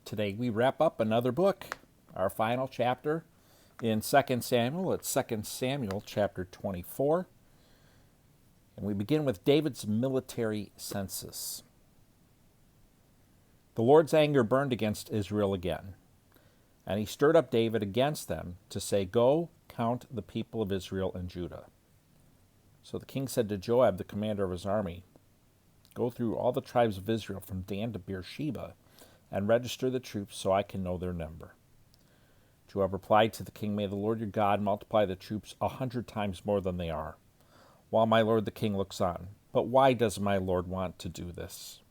Today we wrap up another book, our final chapter in 2 Samuel. It's 2 Samuel chapter 24. And we begin with David's military census. The Lord's anger burned against Israel again, and he stirred up David against them to say, "Go, count the people of Israel and Judah." So the king said to Joab, the commander of his army, "Go through all the tribes of Israel from Dan to Beersheba, and register the troops so I can know their number." Joab replied to the king, "May the Lord your God multiply the troops 100 times more than they are, while my lord the king looks on. But why does my lord want to do this?"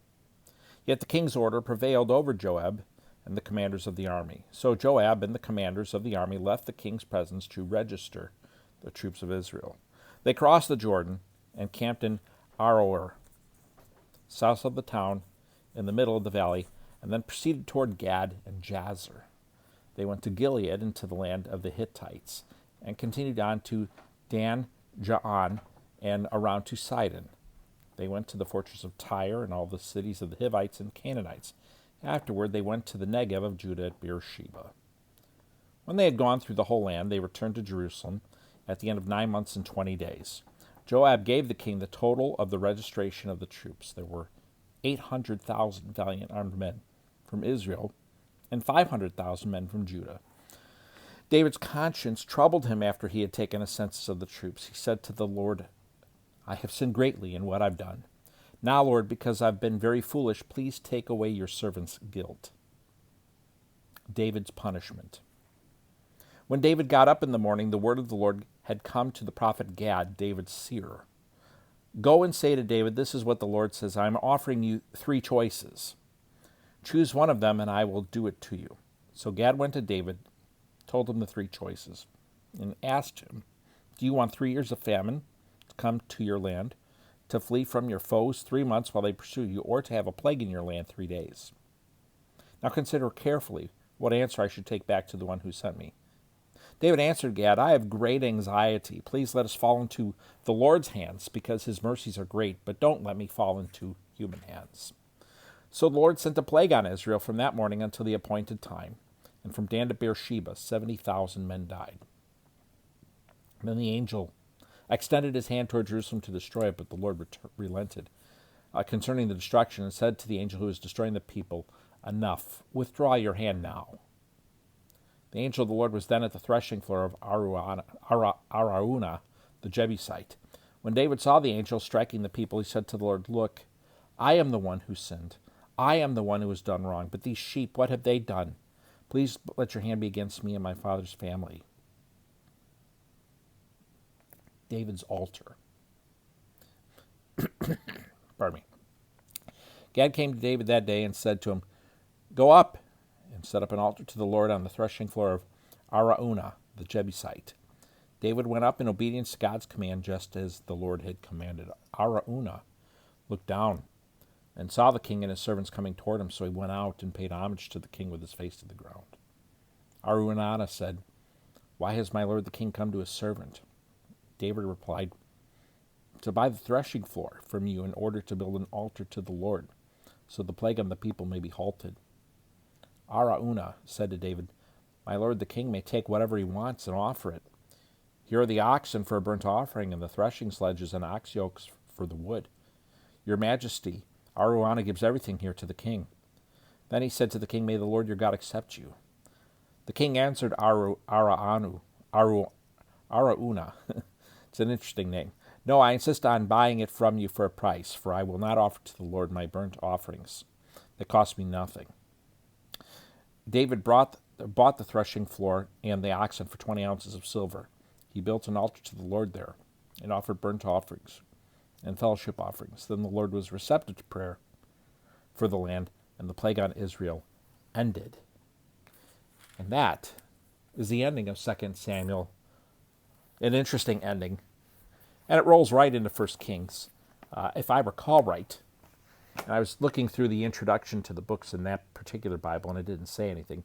Yet the king's order prevailed over Joab and the commanders of the army. So Joab and the commanders of the army left the king's presence to register the troops of Israel. They crossed the Jordan and camped in Aroer, south of the town, in the middle of the valley, and then proceeded toward Gad and Jazer. They went to Gilead, into the land of the Hittites, and continued on to Dan Jaan and around to Sidon. They went to the fortress of Tyre and all the cities of the Hivites and Canaanites. Afterward they went to the Negev of Judah at Beersheba. When they had gone through the whole land, they returned to Jerusalem at the end of 9 months and 20 days. Joab gave the king the total of the registration of the troops. There were 800,000 valiant armed men from Israel and 500,000 men from Judah. David's conscience troubled him after he had taken a census of the troops. He said to the Lord, "I have sinned greatly in what I've done. Now, Lord, because I've been very foolish, please take away your servant's guilt." David's punishment. When David got up in the morning, the word of the Lord had come to the prophet Gad, David's seer. "Go and say to David, this is what the Lord says, I am offering you 3 choices. Choose one of them, and I will do it to you." So Gad went to David, told him the 3 choices, and asked him, "Do you want 3 years of famine to come to your land, to flee from your foes 3 months while they pursue you, or to have a plague in your land 3 days? Now consider carefully what answer I should take back to the one who sent me." David answered Gad, "I have great anxiety. Please let us fall into the Lord's hands, because his mercies are great, but don't let me fall into human hands." So the Lord sent a plague on Israel from that morning until the appointed time, and from Dan to Beersheba 70,000 men died. Then the angel extended his hand toward Jerusalem to destroy it, but the Lord relented concerning the destruction, and said to the angel who was destroying the people, "Enough, withdraw your hand now." The angel of the Lord was then at the threshing floor of Araunah, the Jebusite. When David saw the angel striking the people, he said to the Lord, "Look, I am the one who sinned. I am the one who has done wrong. But these sheep, what have they done? Please let your hand be against me and my father's family." David's altar. Pardon me. Gad came to David that day and said to him, "Go up and set up an altar to the Lord on the threshing floor of Araunah, the Jebusite." David went up in obedience to God's command, just as the Lord had commanded. Araunah looked down and saw the king and his servants coming toward him, so he went out and paid homage to the king with his face to the ground. Araunah said, "Why has my lord the king come to his servant?" David replied, "To buy the threshing floor from you in order to build an altar to the Lord, so the plague on the people may be halted." Araunah said to David, "My lord the king may take whatever he wants and offer it. Here are the oxen for a burnt offering, and the threshing sledges and ox yokes for the wood. Your majesty, Araunah gives everything here to the king." Then he said to the king, "May the Lord your God accept you." The king answered Araunah, it's an interesting name, "No, I insist on buying it from you for a price, for I will not offer to the Lord my burnt offerings that cost me nothing." David bought the threshing floor and the oxen for 20 ounces of silver. He built an altar to the Lord there and offered burnt offerings and fellowship offerings. Then the Lord was receptive to prayer for the land, and the plague on Israel ended. And that is the ending of 2 Samuel. An interesting ending. And it rolls right into 1 Kings. If I recall right, and I was looking through the introduction to the books in that particular Bible, and it didn't say anything.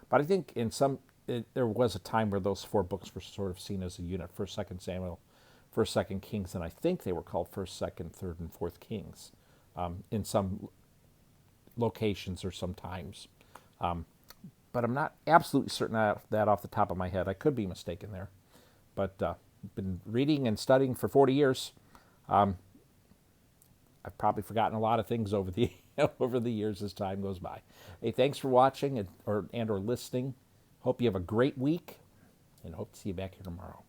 But I think there was a time where those 4 books were sort of seen as a unit, 1st, 2nd Samuel, 1st, 2nd Kings, and I think they were called 1st, 2nd, 3rd, and 4th Kings in some locations or some times. But I'm not absolutely certain of that off the top of my head. I could be mistaken there. But been reading and studying for 40 years. I've probably forgotten a lot of things over the over the years as time goes by. Hey, thanks for watching or listening. Hope you have a great week, and hope to see you back here tomorrow.